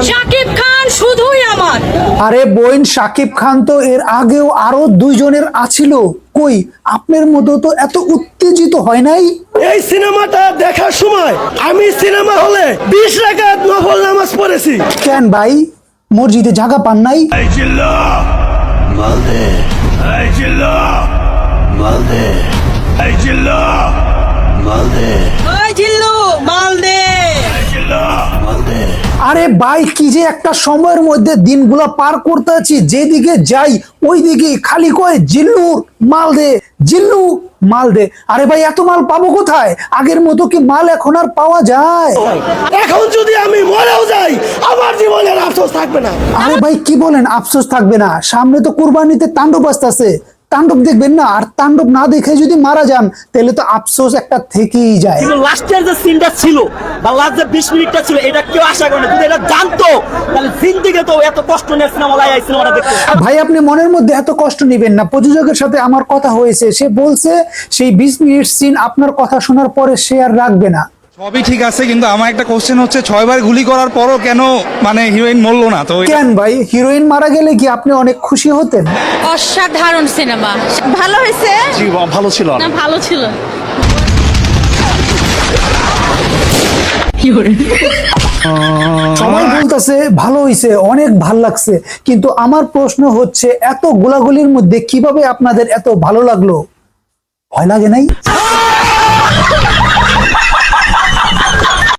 শাকিব খান শুধুই আমার। আরে বোন, শাকিব খান তো এর আগেও আরো দুইজনের আছিল, কই আপনার মতো তো এত উত্তেজিত হয় নাই। এই সিনেমাটা দেখার সময় আমি সিনেমা হলে 20 রাকাত নফল নামাজ পড়েছি। কেন ভাই, মসজিদে জায়গা পান নাই? এই জিল্লা মালদে, এই জিল্লা মালদে, এই জিল্লা মালদে, ওই জিল্লু মাল দে। এই জিল্লা মালদে। আরে ভাই, কি যে একটা সময়ের মধ্যে দিনগুলা পার করতে আছি, যেদিকে যাই ওই দিকে খালি কয় জিল্লু মাল দে, জিল্লু মাল দে। আরে ভাই, এত মাল পাবো কোথায়? আগের মতো কি মাল এখন আর পাওয়া যায়? এখন যদি আমি মরেও যাই আমার জীবনের আফসোস থাকবে না। আরে ভাই কি বলেন, আফসোস থাকবে না? সামনে তো কুরবানিতে তাণ্ডব আসতেছে, তাণ্ডব দেখবেন না? আর তাণ্ডব না দেখে যদি মারা যান তাহলে তো আফসোস একটা থেকেই যায়। কিন্তু লাস্টের যে সিনটা ছিল বা লাস্ট যে 20 মিনিটটা ছিল এটা কেউ আশা করে না। যদি এটা জানতো তাহলে জিন্দিগি তো এত কষ্ট নিয়ে সিনেমা এই সিনেমাটা দেখতে। ভাই আপনি মনের মধ্যে এত কষ্ট নেবেন না, প্রযোজকের সাথে আমার কথা হয়েছে, সে বলছে সেই 20 মিনিট সিন আপনার কথা শোনার পরে সে আর রাখবে না। সবই ঠিক আছে, কিন্তু আমার একটা কোশ্চেন হচ্ছে 6 বার গুলি করার পরও কেন মানে হিরোইন মরলো না? তো কেন ভাই, হিরোইন মারা গেলে কি আপনি অনেক খুশি হতেন? অসাধারণ সিনেমা, ভালো হয়েছে ভালো ছিল না? ভালো ছিল। সবাই বলতেছে ভালো হয়েছে, অনেক ভাল লাগছে, কিন্তু আমার প্রশ্ন হচ্ছে এত গোলাগুলির মধ্যে কিভাবে আপনাদের এত ভালো লাগলো? ভয় লাগে নাই?